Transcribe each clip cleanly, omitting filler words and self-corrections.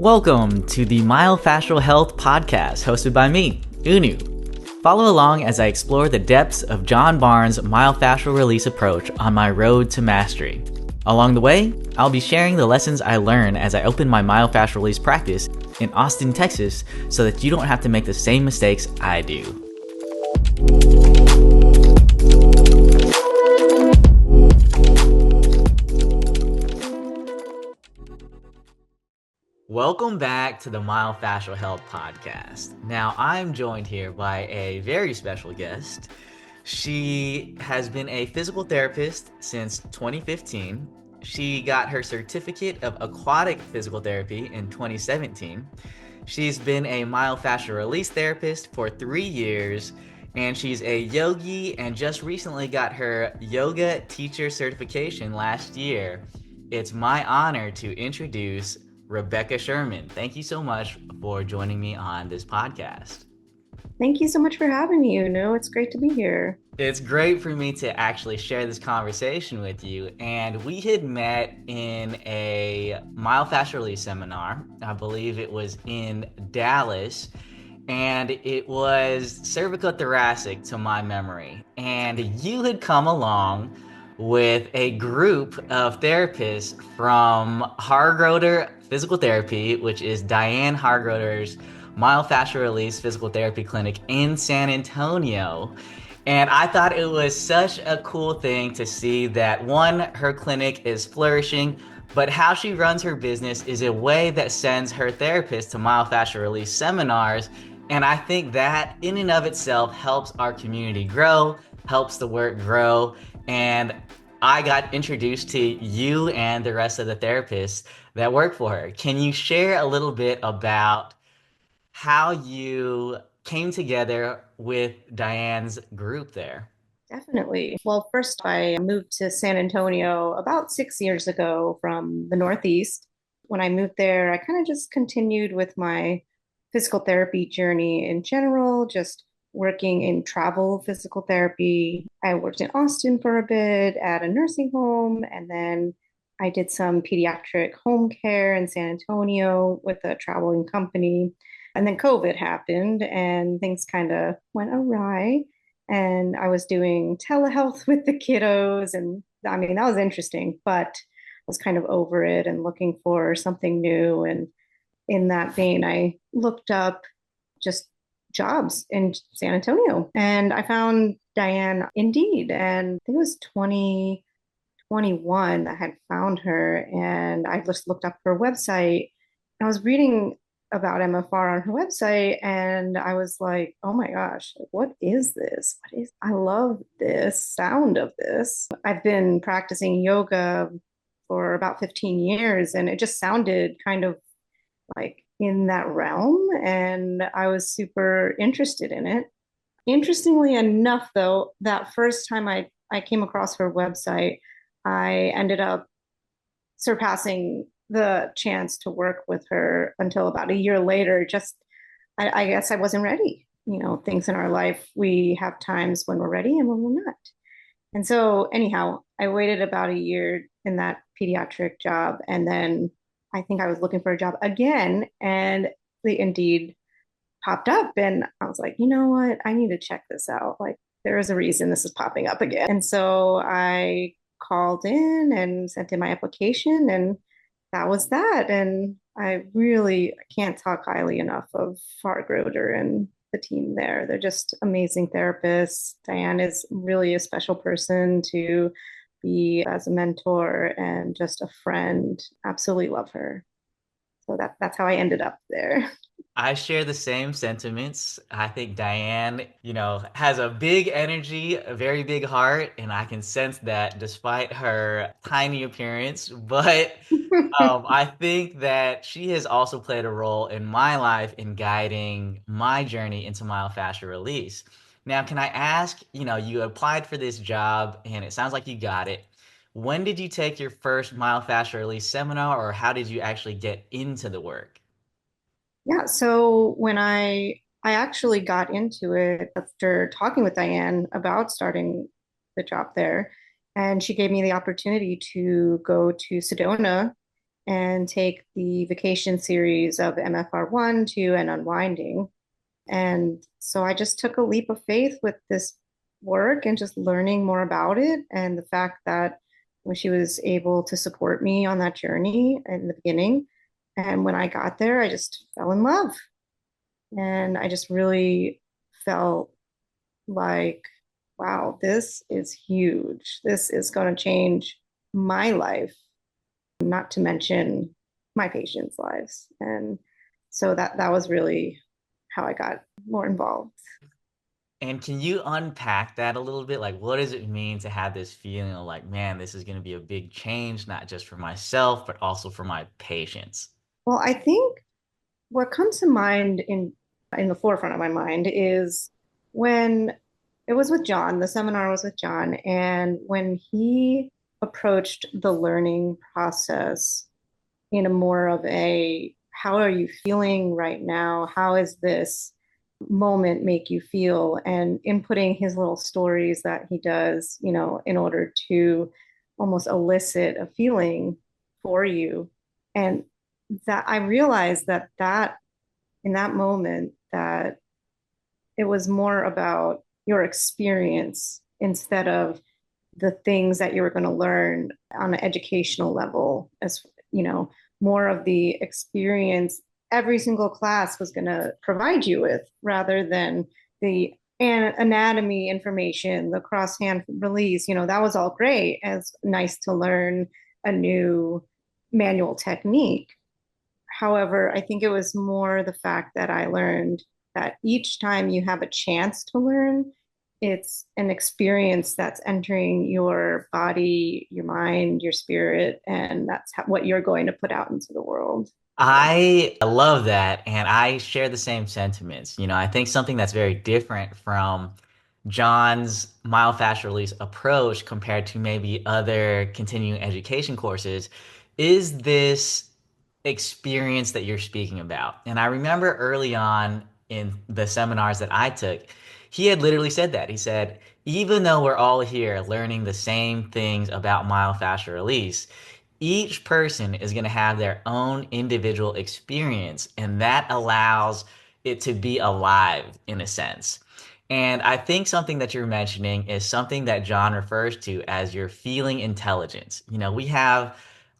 Welcome to the Myofascial Health Podcast, hosted by me, Unu. Follow along as I explore the depths of John Barnes' myofascial release approach on my road to mastery. Along the way, I'll be sharing the lessons I learn as I open my myofascial release practice in Austin, Texas, so that you don't have to make the same mistakes I do. Welcome back to the Myofascial Health Podcast. Now, I'm joined here by a very special guest. She has been a physical therapist since 2015. She got her certificate of aquatic physical therapy in 2017. She's been a myofascial release therapist for 3 years, and she's a yogi and just recently got her yoga teacher certification last year. It's my honor to introduce Rebecca Sherman. Thank you so much for joining me on this podcast. Thank you so much for having me, Uno. It's great to be here. It's great for me to actually share this conversation with you. And we had met in a myofascial release seminar. I believe it was in Dallas. And it was cervicothoracic to my memory. And you had come along with a group of therapists from Hargroder Physical Therapy, which is Diane Hargroder's myofascial release physical therapy clinic in San Antonio. And I thought it was such a cool thing to see that, one, her clinic is flourishing, but how she runs her business is a way that sends her therapists to myofascial release seminars. And I think that in and of itself helps our community grow, helps the work grow. And I got introduced to you and the rest of the therapists that work for her. Can you share a little bit about how you came together with Diane's group there? Definitely. Well, first, I moved to San Antonio about 6 years ago from the Northeast. When I moved there, I kind of just continued with my physical therapy journey in general, just working in travel physical therapy. I worked in Austin for a bit at a nursing home, and then I did some pediatric home care in San Antonio with a traveling company. And then COVID happened and things kind of went awry. And I was doing telehealth with the kiddos. And I mean, that was interesting, but I was kind of over it and looking for something new. And in that vein, I looked up just jobs in San Antonio and I found Diane Indeed. And I think it was 2021 I had found her. And I just looked up her website. I was reading about MFR on her website and I was like, oh my gosh, what is this? I love this sound of this. I've been practicing yoga for about 15 years and it just sounded kind of like in that realm and I was super interested in it. Interestingly enough, though, that first time I came across her website, I ended up surpassing the chance to work with her until about a year later. Just, I guess I wasn't ready. You know, things in our life, we have times when we're ready and when we're not. And so, anyhow, I waited about a year in that pediatric job. And then I think I was looking for a job again, and the Indeed popped up. And I was like, you know what? I need to check this out. Like, there is a reason this is popping up again. And so I called in and sent in my application, and that was that. And I can't talk highly enough of Fargroder and the team there. They're just amazing therapists. Diane is really a special person to be as a mentor and just a friend. Absolutely love her. So that's how I ended up there. I share the same sentiments. I think Diane, has a big energy, a very big heart, and I can sense that despite her tiny appearance. But I think that she has also played a role in my life in guiding my journey into myofascial release. Now, can I ask, you applied for this job and it sounds like you got it. When did you take your first myofascial release seminar, or how did you actually get into the work? Yeah, so when I actually got into it after talking with Diane about starting the job there, and she gave me the opportunity to go to Sedona and take the vacation series of MFR1, 2, and Unwinding. And so I just took a leap of faith with this work and just learning more about it. And the fact that when she was able to support me on that journey in the beginning. And when I got there, I just fell in love. And I just really felt like, wow, this is huge. This is going to change my life, not to mention my patients' lives. And so that was really how I got more involved. And can you unpack that a little bit? Like, what does it mean to have this feeling of like, man, this is going to be a big change, not just for myself, but also for my patients? Well, I think what comes to mind in the forefront of my mind is when it was with John, the seminar was with John, and when he approached the learning process in a more of a how are you feeling right now? How is this moment make you feel? And inputting his little stories that he does, in order to almost elicit a feeling for you. And that I realized that in that moment that it was more about your experience instead of the things that you were going to learn on an educational level, as you know more of the experience every single class was going to provide you with, rather than the anatomy information, the cross hand release. That was all great, as nice to learn a new manual technique. However, I think it was more the fact that I learned that each time you have a chance to learn, it's an experience that's entering your body, your mind, your spirit, and that's what you're going to put out into the world. I love that, and I share the same sentiments. I think something that's very different from John's myofascial release approach compared to maybe other continuing education courses is this experience that you're speaking about. And I remember early on in the seminars that I took, he had literally said that. He said, even though we're all here learning the same things about myofascial release, each person is going to have their own individual experience, and that allows it to be alive in a sense. And I think something that you're mentioning is something that John refers to as your feeling intelligence. We have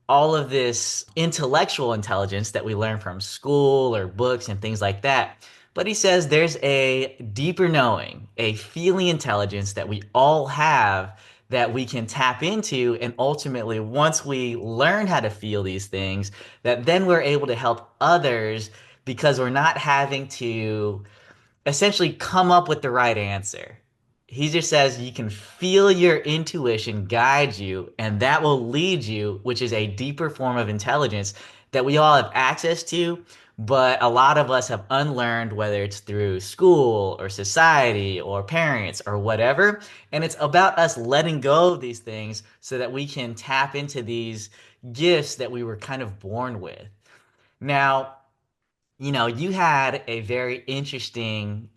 all of this intellectual intelligence that we learn from school or books and things like that. But he says there's a deeper knowing, a feeling intelligence that we all have that we can tap into. And ultimately, once we learn how to feel these things, that then we're able to help others because we're not having to essentially come up with the right answer. He just says you can feel your intuition guide you, and that will lead you, which is a deeper form of intelligence that we all have access to, but a lot of us have unlearned, whether it's through school or society or parents or whatever. And it's about us letting go of these things so that we can tap into these gifts that we were kind of born with. Now, you had a very interesting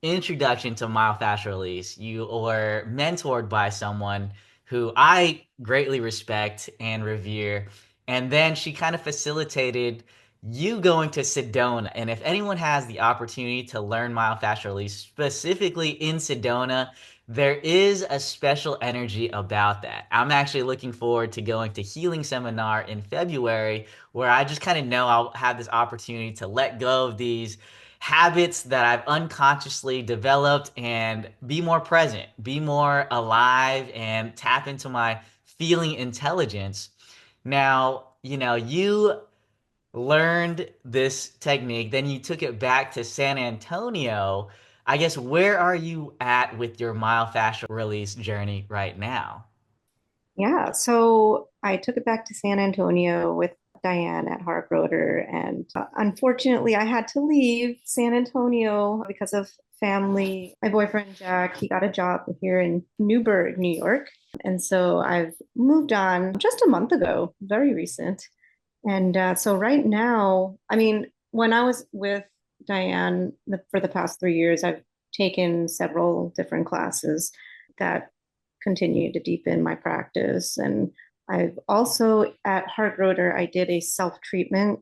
introduction to myofascial release. You were mentored by someone who I greatly respect and revere. And then she kind of facilitated you going to Sedona. And if anyone has the opportunity to learn myofascial release specifically in Sedona, there is a special energy about that. I'm actually looking forward to going to Healing Seminar in February, where I just kind of know I'll have this opportunity to let go of these habits that I've unconsciously developed and be more present, be more alive, and tap into my feeling intelligence. Now, you learned this technique, then you took it back to San Antonio. I guess where are you at with your myofascial release journey right now? Yeah, so I took it back to San Antonio with Diane at Harp Rotor, and unfortunately, I had to leave San Antonio because of family. My boyfriend Jack, he got a job here in Newburgh, New York, and so I've moved on just a month ago, very recent. And so right now, I mean, when I was with Diane for the past 3 years, I've taken several different classes that continue to deepen my practice. And I've also at Heart Rotor, I did a self-treatment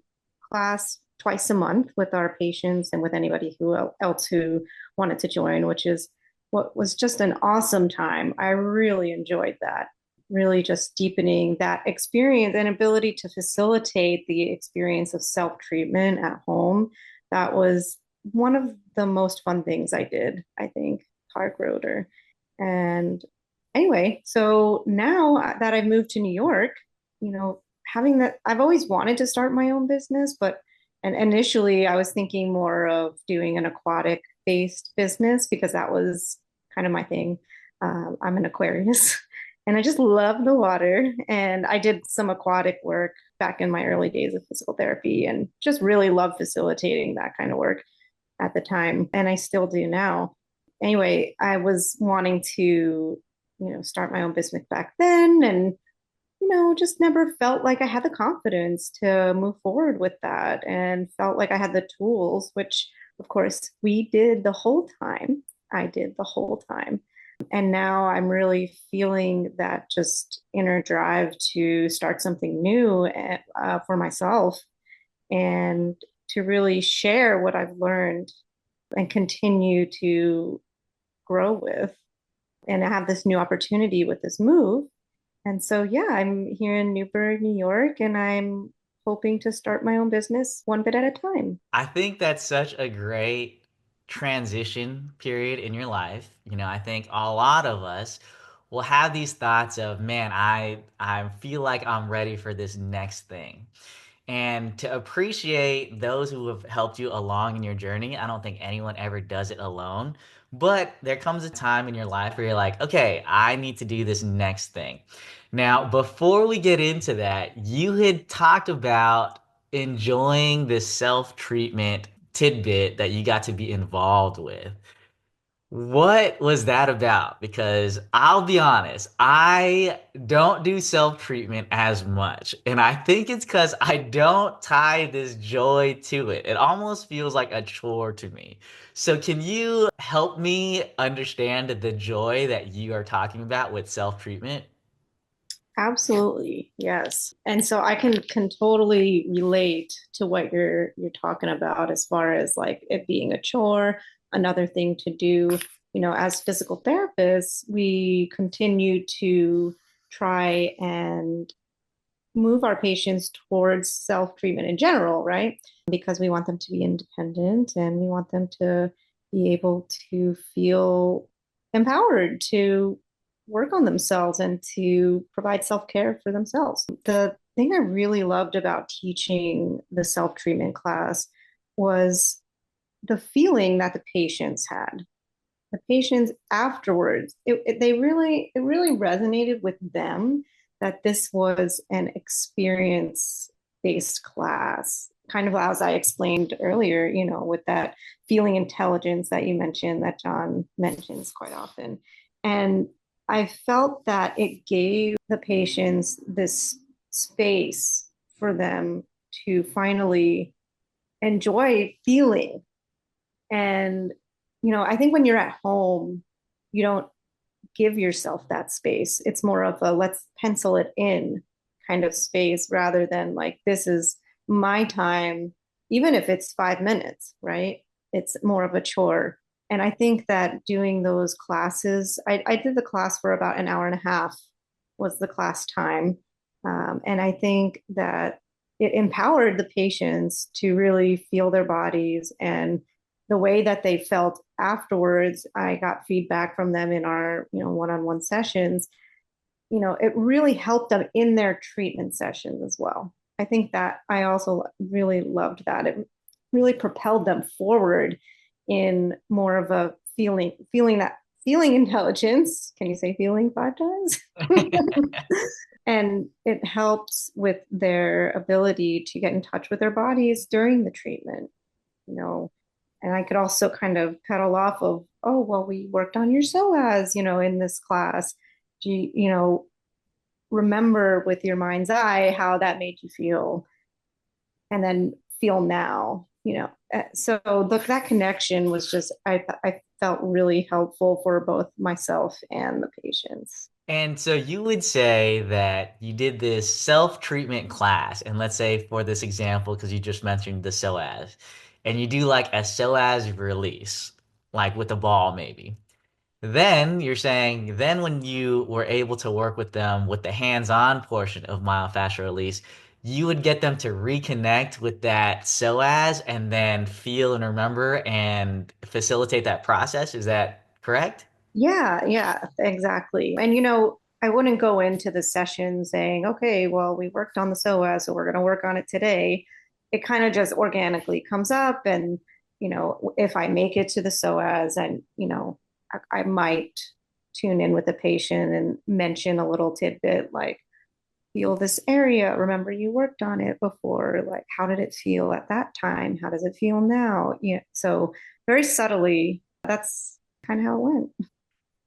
class twice a month with our patients and with anybody else who wanted to join, which is what was just an awesome time. I really enjoyed that. Really just deepening that experience and ability to facilitate the experience of self-treatment at home. That was one of the most fun things I did, I think, Heart Rotor. And anyway, so now that I've moved to New York, having that, I've always wanted to start my own business, but and initially I was thinking more of doing an aquatic based business because that was kind of my thing. I'm an Aquarius and I just love the water. And I did some aquatic work back in my early days of physical therapy and just really love facilitating that kind of work at the time. And I still do now. Anyway, I was wanting to, start my own business back then and, just never felt like I had the confidence to move forward with that and felt like I had the tools, which of course we did the whole time. I did the whole time. And now I'm really feeling that just inner drive to start something new for myself and to really share what I've learned and continue to grow with. And I have this new opportunity with this move. And so, yeah, I'm here in Newburgh, New York, and I'm hoping to start my own business one bit at a time. I think that's such a great transition period in your life. I think a lot of us will have these thoughts of, man, I feel like I'm ready for this next thing. And to appreciate those who have helped you along in your journey, I don't think anyone ever does it alone. But there comes a time in your life where you're like, okay, I need to do this next thing. Now, before we get into that, you had talked about enjoying this self-treatment tidbit that you got to be involved with. What was that about? Because I'll be honest, I don't do self-treatment as much. And I think it's because I don't tie this joy to it. It almost feels like a chore to me. So, can you help me understand the joy that you are talking about with self-treatment? Absolutely, yes. And so I can totally relate to what you're talking about as far as like it being a chore, another thing to do. As physical therapists, we continue to try and move our patients towards self-treatment in general, right? Because we want them to be independent and we want them to be able to feel empowered to work on themselves and to provide self-care for themselves. The thing I really loved about teaching the self-treatment class was the feeling that the patients had. The patients afterwards, it really resonated with them that this was an experience based class, kind of as I explained earlier, with that feeling intelligence that you mentioned, that John mentions quite often. And I felt that it gave the patients this space for them to finally enjoy feeling. And, I think when you're at home, you don't give yourself that space. It's more of a let's pencil it in kind of space rather than like, this is my time, even if it's 5 minutes, right? It's more of a chore. And I think that doing those classes, I did the class for about an hour and a half was the class time. And I think that it empowered the patients to really feel their bodies and the way that they felt afterwards. I got feedback from them in our, one-on-one sessions. It really helped them in their treatment sessions as well. I think that I also really loved that. It really propelled them forward in more of a feeling intelligence. Can you say feeling 5 times? And it helps with their ability to get in touch with their bodies during the treatment, you know. And I could also kind of pedal off of, oh, well, we worked on your psoas, in this class. Do remember with your mind's eye how that made you feel? And then feel now. So that connection was just, I felt really helpful for both myself and the patients. And so you would say that you did this self-treatment class, and let's say for this example, because you just mentioned the psoas, and you do like a psoas release, like with a ball maybe. Then you're saying, then when you were able to work with them with the hands-on portion of myofascial release, you would get them to reconnect with that psoas and then feel and remember and facilitate that process. Is that correct? Yeah, yeah, exactly. And I wouldn't go into the session saying, okay, well, we worked on the SOA, so we're going to work on it today. It kind of just organically comes up. And, if I make it to the SOAs and, I might tune in with the patient and mention a little tidbit like, feel this area. Remember you worked on it before. Like, how did it feel at that time? How does it feel now? Yeah. So very subtly, that's kind of how it went.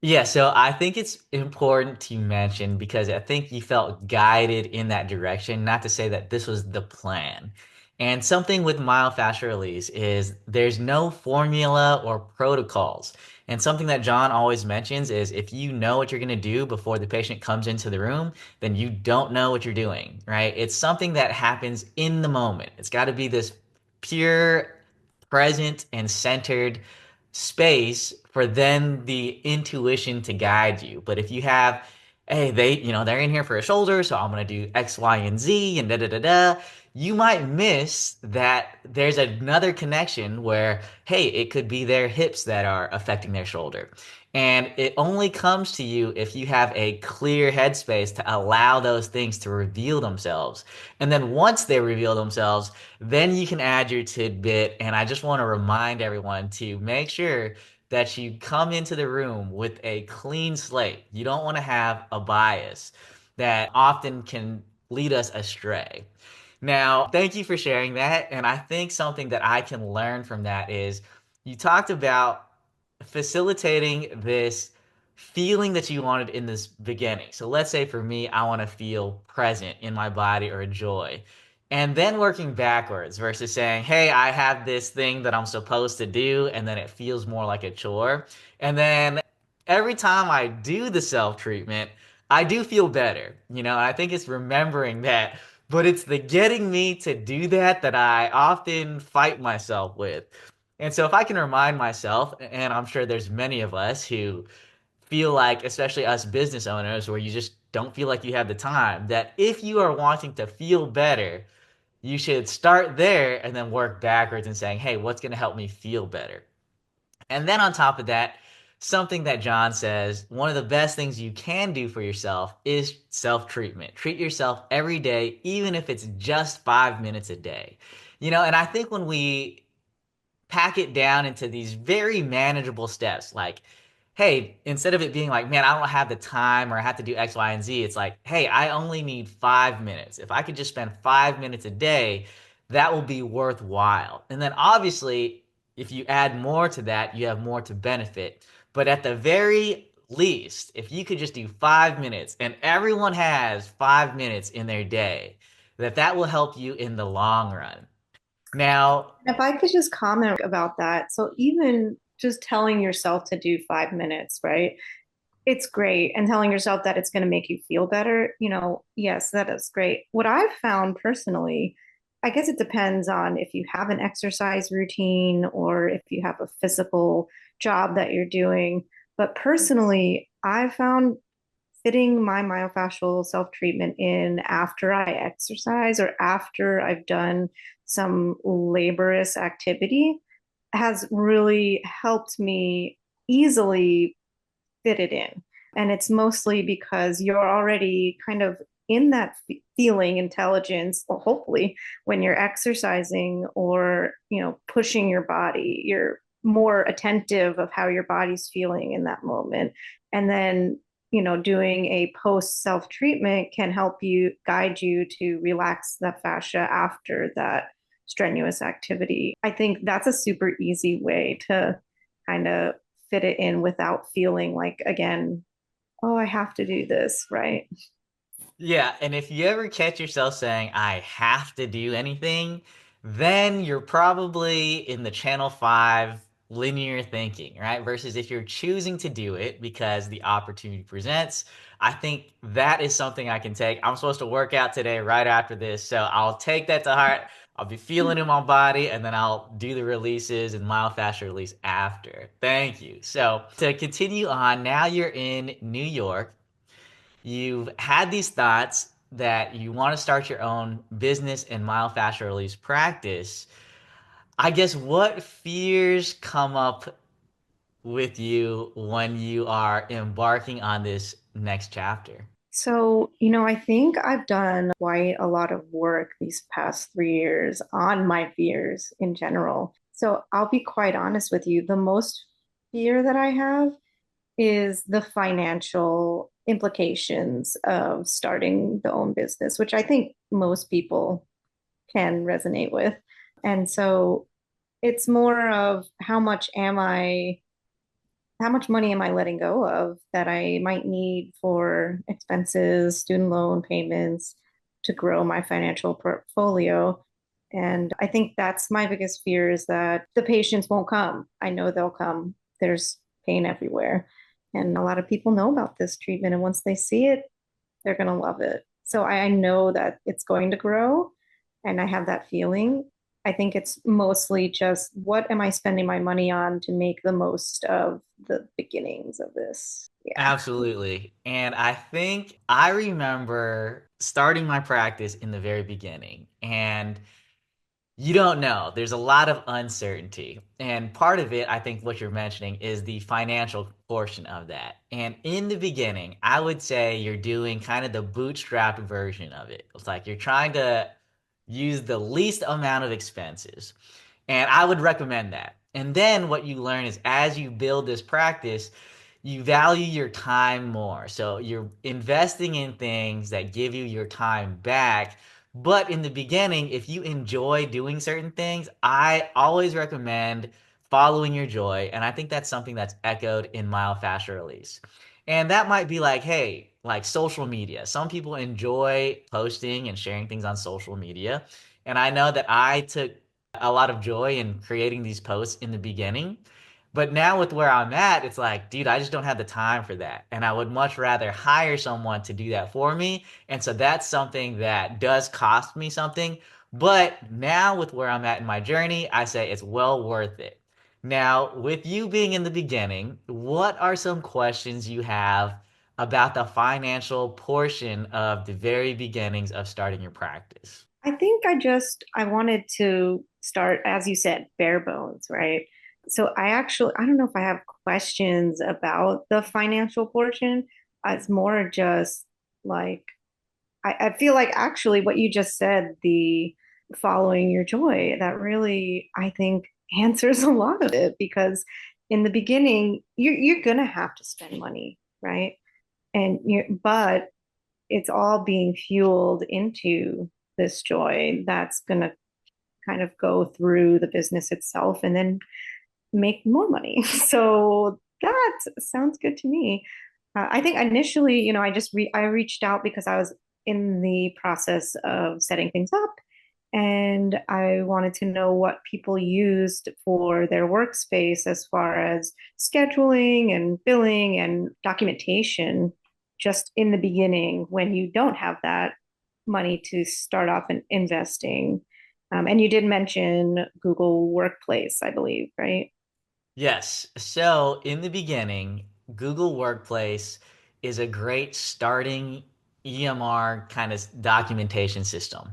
Yeah, so I think it's important to mention because I think you felt guided in that direction, not to say that this was the plan. And something with myofascial release is there's no formula or protocols. And something that John always mentions is if you know what you're going to do before the patient comes into the room, then you don't know what you're doing, right? It's something that happens in the moment. It's got to be this pure, present, and centered space for then the intuition to guide you. But if you have, hey, they're in here for a shoulder, so I'm gonna do X, Y, and Z, and da da da da. You might miss that there's another connection where, hey, it could be their hips that are affecting their shoulder. And it only comes to you if you have a clear headspace to allow those things to reveal themselves. And then once they reveal themselves, then you can add your tidbit. And I just want to remind everyone to make sure that you come into the room with a clean slate. You don't want to have a bias that often can lead us astray. Now, thank you for sharing that. And I think something that I can learn from that is you talked about facilitating this feeling that you wanted in this beginning. So let's say for me, I want to feel present in my body or joy. And then working backwards versus saying, hey, I have this thing that I'm supposed to do, and then it feels more like a chore. And then every time I do the self-treatment, I do feel better. And I think it's remembering that, but it's the getting me to do that that I often fight myself with. And so if I can remind myself, and I'm sure there's many of us who feel like, especially us business owners, where you just don't feel like you have the time, that if you are wanting to feel better, you should start there and then work backwards and saying, hey, what's going to help me feel better? And then on top of that, something that John says, one of the best things you can do for yourself is self-treatment. Treat yourself every day, even if it's just 5 minutes a day. And I think when we pack it down into these very manageable steps. Like, hey, instead of it being like, man, I don't have the time or I have to do X, Y, and Z, it's like, hey, I only need 5 minutes. If I could just spend 5 minutes a day, that will be worthwhile. And then obviously, if you add more to that, you have more to benefit. But at the very least, if you could just do 5 minutes and everyone has 5 minutes in their day, that will help you in the long run. Now, If I could just comment about that. So even just telling yourself to do 5 minutes, right? It's great. And telling yourself that it's going to make you feel better, yes, that is great. What I've found personally, I guess it depends on if you have an exercise routine or if you have a physical job that you're doing. But personally, I found fitting my myofascial self treatment in after I exercise or after I've done some laborious activity has really helped me easily fit it in. And it's mostly because you're already kind of in that feeling intelligence, or hopefully when you're exercising or, pushing your body, you're more attentive of how your body's feeling in that moment. And then, doing a post self treatment can help you guide you to relax that fascia after that strenuous activity. I think that's a super easy way to kind of fit it in without feeling like, again, oh, I have to do this, right? yeah, and if you ever catch yourself saying, I have to do anything, then you're probably in the channel 5 linear thinking, right? Versus if you're choosing to do it because the opportunity presents, I think that is something I can take. I'm supposed to work out today right after this, so I'll take that to heart. I'll be feeling in my body, and then I'll do the releases and myofascial release after. Thank you. So to continue on, now you're in New York. You've had these thoughts that you want to start your own business and myofascial release practice. I guess what fears come up with you when you are embarking on this next chapter? So, I think I've done quite a lot of work these past 3 years on my fears in general. So, I'll be quite honest with you. The most fear that I have is the financial implications of starting the own business, which I think most people can resonate with. And so, it's more of how much money am I letting go of that I might need for expenses, student loan payments to grow my financial portfolio. And I think that's my biggest fear is that the patients won't come. I know they'll come. There's pain everywhere. And a lot of people know about this treatment. And once they see it, they're going to love it. So I know that it's going to grow. And I have that feeling. I think it's mostly just what am I spending my money on to make the most of the beginnings of this? Yeah. Absolutely. And I think I remember starting my practice in the very beginning, and you don't know. There's a lot of uncertainty. And part of it, I think what you're mentioning is the financial portion of that. And in the beginning, I would say you're doing kind of the bootstrapped version of it. It's like you're trying to use the least amount of expenses. And I would recommend that. And then what you learn is as you build this practice, you value your time more. So you're investing in things that give you your time back. But in the beginning, if you enjoy doing certain things, I always recommend following your joy. And I think that's something that's echoed in myofascial release. And that might be like, hey, like social media. Some people enjoy posting and sharing things on social media. And I know that I took a lot of joy in creating these posts in the beginning. But now with where I'm at, it's like, dude, I just don't have the time for that. And I would much rather hire someone to do that for me. And so that's something that does cost me something. But now with where I'm at in my journey, I say it's well worth it. Now, with you being in the beginning, what are some questions you have about the financial portion of the very beginnings of starting your practice? I think I wanted to start, as you said, bare bones, right? So I don't know if I have questions about the financial portion. It's more just like, I feel like actually what you just said, the following your joy, that really, I think, answers a lot of it because in the beginning, you're gonna have to spend money, right? But it's all being fueled into this joy that's gonna kind of go through the business itself and then make more money. So that sounds good to me. I think initially, I reached out because I was in the process of setting things up, and I wanted to know what people used for their workspace as far as scheduling and billing and documentation. Just in the beginning, when you don't have that money to start off and investing. And you did mention Google Workplace, I believe, right? Yes. So in the beginning, Google Workplace is a great starting EMR kind of documentation system.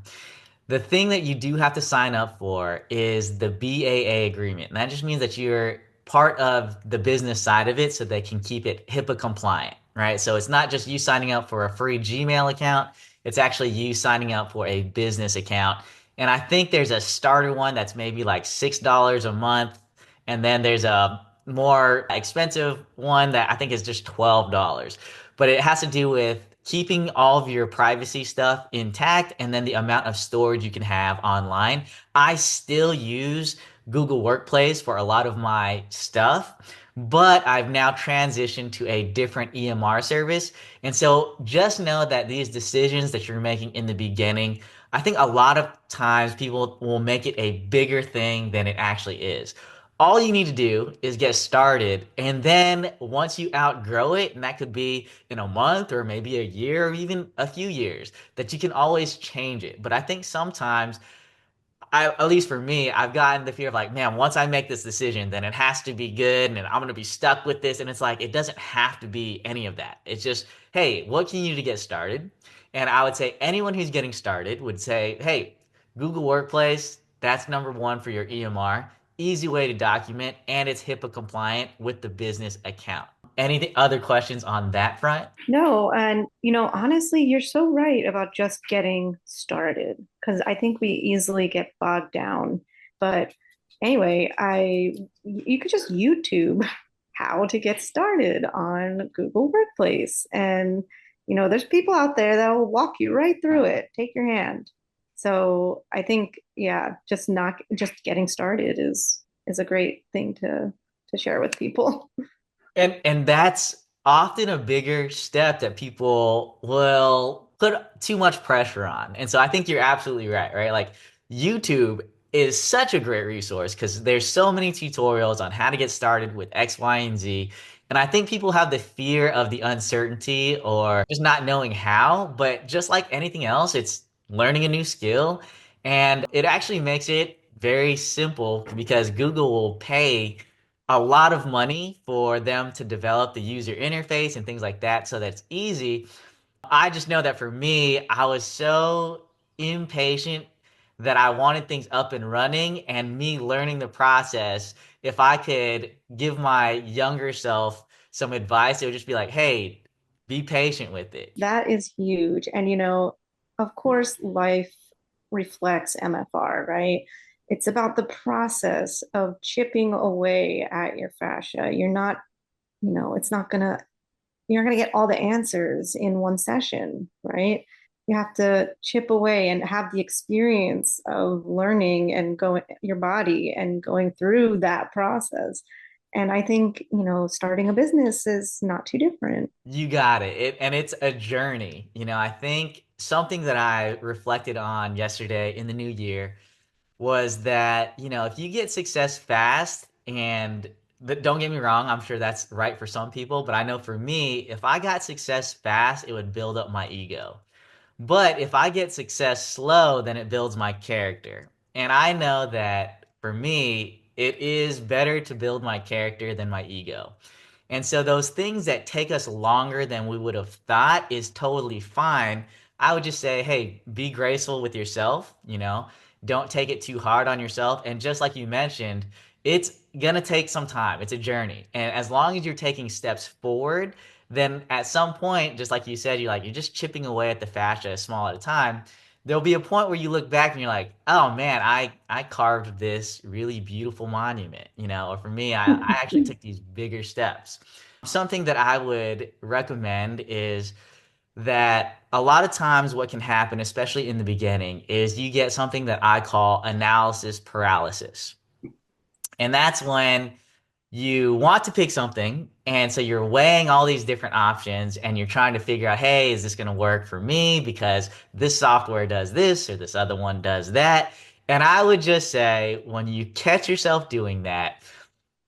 The thing that you do have to sign up for is the BAA agreement. And that just means that you're part of the business side of it so they can keep it HIPAA compliant, right? So it's not just you signing up for a free Gmail account, it's actually you signing up for a business account. And I think there's a starter one that's maybe like $6 a month. And then there's a more expensive one that I think is just $12. But it has to do with keeping all of your privacy stuff intact and then the amount of storage you can have online. I still use Google Workplace for a lot of my stuff, but I've now transitioned to a different EMR service. And so just know that these decisions that you're making in the beginning, I think a lot of times people will make it a bigger thing than it actually is. All you need to do is get started. And then once you outgrow it, and that could be in a month or maybe a year or even a few years, that you can always change it. But I think sometimes at least for me, I've gotten the fear of like, man, once I make this decision, then it has to be good and I'm going to be stuck with this. And it's like, it doesn't have to be any of that. It's just, hey, what can you do to get started? And I would say anyone who's getting started would say, hey, Google Workplace, that's number one for your EMR. Easy way to document, and it's HIPAA compliant with the business account. Any other questions on that front? No, and honestly, you're so right about just getting started because I think we easily get bogged down. But anyway, I you could just YouTube how to get started on Google Workplace, and there's people out there that will walk you right through it, take your hand. So I think, yeah, just getting started is a great thing to share with people. And that's often a bigger step that people will put too much pressure on. And so I think you're absolutely right, right? Like YouTube is such a great resource because there's so many tutorials on how to get started with X, Y, and Z. And I think people have the fear of the uncertainty or just not knowing how, but just like anything else, it's learning a new skill. And it actually makes it very simple because Google will pay a lot of money for them to develop the user interface and things like that so that's easy. I just know that for me, I was so impatient that I wanted things up and running and me learning the process. If I could give my younger self some advice, it would just be like, hey, be patient with it. That is huge. And of course, life reflects MFR, right? It's about the process of chipping away at your fascia. It's not gonna, you're not gonna get all the answers in one session, right? You have to chip away and have the experience of learning and going your body and going through that process. And I think, starting a business is not too different. You got it. And it's a journey. I think something that I reflected on yesterday in the new year was that, if you get success fast, and don't get me wrong, I'm sure that's right for some people, but I know for me, if I got success fast, it would build up my ego. But if I get success slow, then it builds my character. And I know that for me, it is better to build my character than my ego. And so those things that take us longer than we would have thought is totally fine. I would just say, hey, be graceful with yourself, don't take it too hard on yourself. And just like you mentioned, it's gonna take some time. It's a journey. And as long as you're taking steps forward, then at some point, just like you said, you're just chipping away at the fascia small at a time. There'll be a point where you look back and you're like, oh man, I carved this really beautiful monument, or for me, I actually took these bigger steps. Something that I would recommend is that a lot of times what can happen, especially in the beginning, is you get something that I call analysis paralysis. And that's when you want to pick something, and so you're weighing all these different options and you're trying to figure out, hey, is this going to work for me because this software does this or this other one does that. And I would just say, when you catch yourself doing that,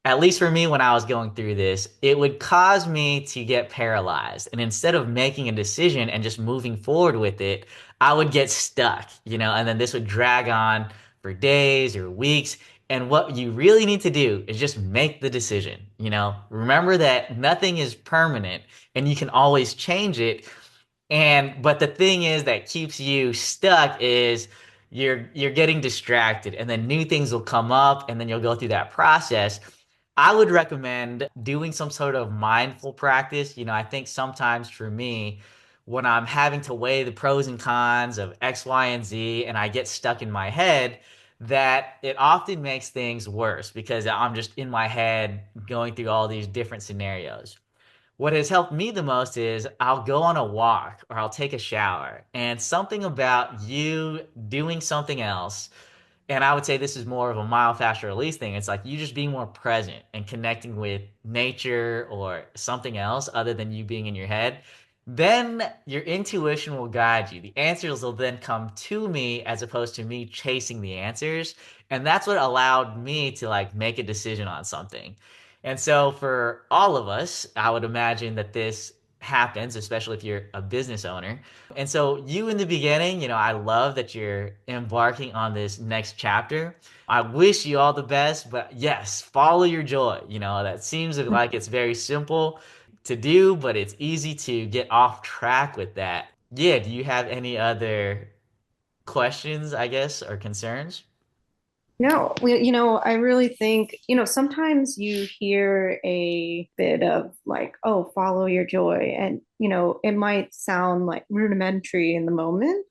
at least for me when I was going through this, it would cause me to get paralyzed. And instead of making a decision and just moving forward with it, I would get stuck, and then this would drag on for days or weeks. And what you really need to do is just make the decision, Remember that nothing is permanent and you can always change it. But the thing is that keeps you stuck is you're getting distracted, and then new things will come up and then you'll go through that process. I would recommend doing some sort of mindful practice. I think sometimes for me, when I'm having to weigh the pros and cons of X, Y, and Z, and I get stuck in my head, that it often makes things worse because I'm just in my head going through all these different scenarios. What has helped me the most is I'll go on a walk or I'll take a shower, and something about you doing something else, and I would say this is more of a myofascial release thing. It's like you just being more present and connecting with nature or something else other than you being in your head. then your intuition will guide you. The answers will then come to me as opposed to me chasing the answers. And that's what allowed me to like make a decision on something. And so for all of us, I would imagine that this happens, especially if you're a business owner. And so you in the beginning, I love that you're embarking on this next chapter. I wish you all the best, but yes, follow your joy. That seems like it's very simple to do, but it's easy to get off track with that. Yeah, do you have any other questions, I guess, or concerns? No, I really think, sometimes you hear a bit of like, oh, follow your joy. And, it might sound like rudimentary in the moment,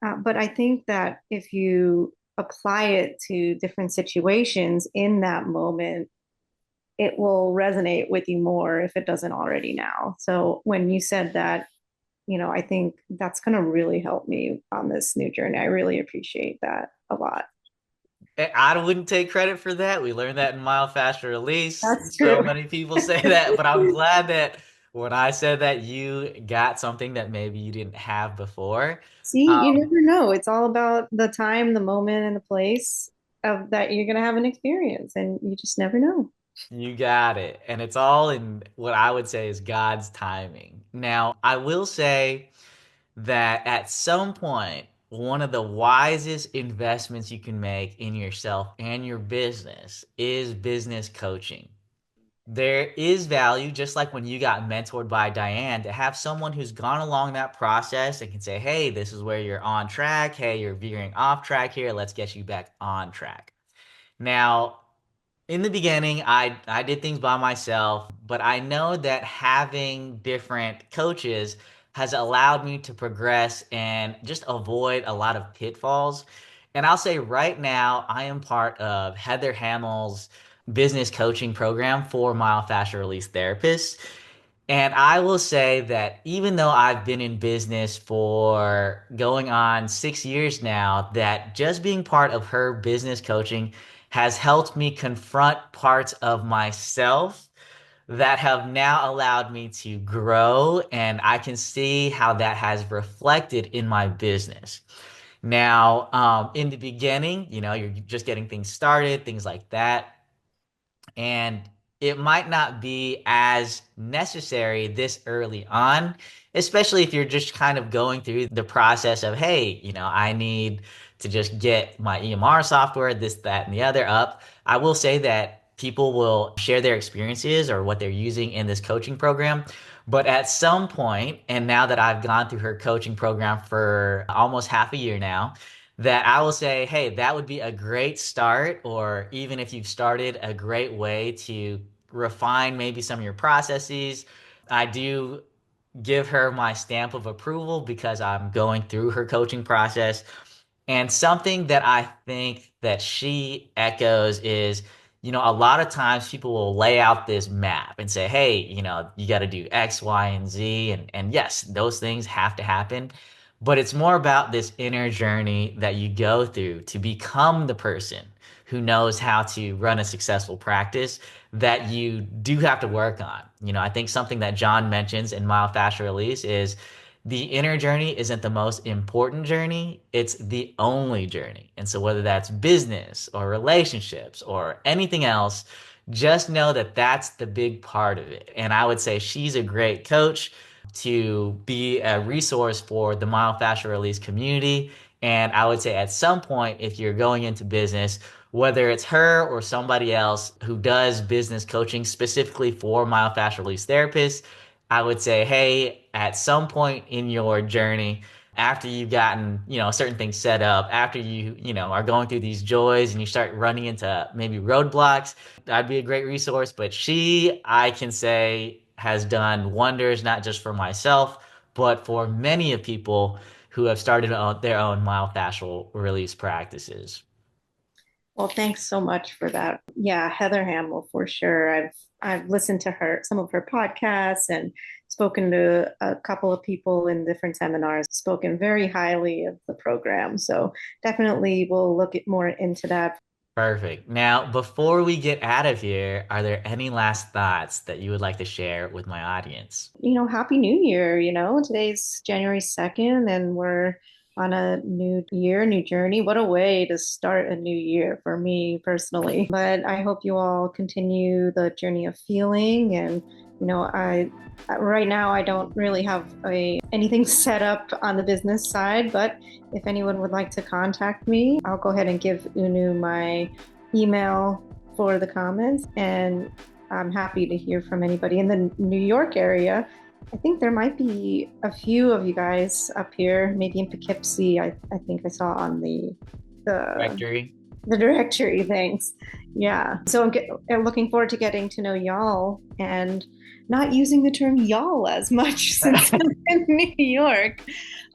but I think that if you apply it to different situations in that moment, it will resonate with you more if it doesn't already now. So when you said that, I think that's going to really help me on this new journey. I really appreciate that a lot. I wouldn't take credit for that. We learned that in Myofascial release. That's So true. many people say that, but I'm glad that when I said that, you got something that maybe you didn't have before. See, you Um, never know. It's all about the time, the moment, and the place of that you're going to have an experience, and you just never know. You got it. And it's all in what I would say is God's timing. Now, I will say that at some point, one of the wisest investments you can make in yourself and your business is business coaching. There is value, just like when you got mentored by Diane, to have someone who's gone along that process and can say, hey, this is where you're on track. Hey, you're veering off track here. Let's get you back on track. Now, in the beginning, I did things by myself, but I know that having different coaches has allowed me to progress and just avoid a lot of pitfalls. And I'll say right now, I am part of Heather Hamill's business coaching program for myofascial release therapists. And I will say that even though I've been in business for going on 6 years now, that just being part of her business coaching has helped me confront parts of myself that have now allowed me to grow. And I can see how that has reflected in my business. Now, in the beginning, you're just getting things started, things like that. And it might not be as necessary this early on, especially if you're just kind of going through the process of, hey, I need to just get my EMR software, this, that, and the other up. I will say that people will share their experiences or what they're using in this coaching program. But at some point, and now that I've gone through her coaching program for almost half a year now, that I will say, hey, that would be a great start, or even if you've started, a great way to refine maybe some of your processes. I do give her my stamp of approval because I'm going through her coaching process. And something that I think that she echoes is, a lot of times people will lay out this map and say, hey, you got to do X, Y, and Z. And yes, those things have to happen. But it's more about this inner journey that you go through to become the person who knows how to run a successful practice that you do have to work on. I think something that John mentions in Myofascial Release is the inner journey isn't the most important journey, it's the only journey. And so, whether that's business or relationships or anything else, just know that that's the big part of it. And I would say she's a great coach to be a resource for the myofascial release community. And I would say at some point, if you're going into business, whether it's her or somebody else who does business coaching specifically for myofascial release therapists, I would say, hey, at some point in your journey, after you've gotten, certain things set up, after you are going through these joys and you start running into maybe roadblocks, that'd be a great resource. But she, I can say, has done wonders, not just for myself, but for many of people who have started their own myofascial release practices. Well, thanks so much for that. Yeah, Heather Hamill for sure. I've listened to her some of her podcasts and spoken to a couple of people in different seminars, spoken very highly of the program. So definitely we'll look at more into that. Perfect. Now, before we get out of here, are there any last thoughts that you would like to share with my audience? Happy New Year. Today's January 2nd, and we're on a new year, new journey. What a way to start a new year for me personally. But I hope you all continue the journey of feeling. And, I right now I don't really have anything set up on the business side, but if anyone would like to contact me, I'll go ahead and give Unu my email for the comments. And I'm happy to hear from anybody in the New York area. I think there might be a few of you guys up here, maybe in Poughkeepsie. I think I saw on the Directory? the directory. Thanks. Yeah. So I'm looking forward to getting to know y'all and not using the term y'all as much since I'm in New York.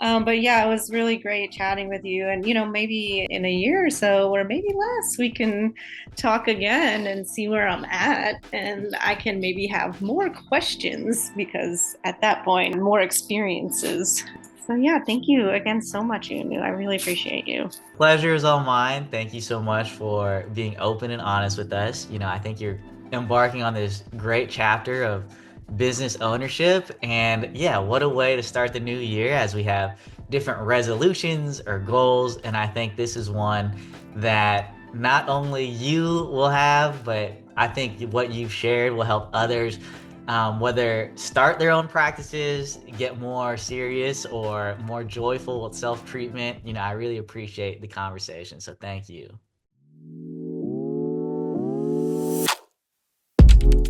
But yeah, it was really great chatting with you. And, maybe in a year or so, or maybe less, we can talk again and see where I'm at. And I can maybe have more questions because at that point, more experiences. So yeah, thank you again so much, Unu. I really appreciate you. Pleasure is all mine. Thank you so much for being open and honest with us. I think you're embarking on this great chapter of business ownership. And yeah, what a way to start the new year as we have different resolutions or goals. And I think this is one that not only you will have, but I think what you've shared will help others, whether start their own practices, get more serious or more joyful with self-treatment. I really appreciate the conversation. So thank you.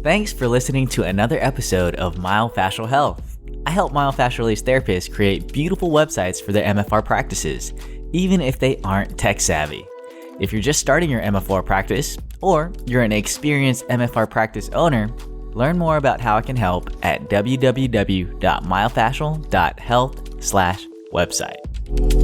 Thanks for listening to another episode of Myofascial Health. I help myofascial release therapists create beautiful websites for their MFR practices, even if they aren't tech savvy. If you're just starting your MFR practice, or you're an experienced MFR practice owner, learn more about how I can help at www.myofascial.health/website.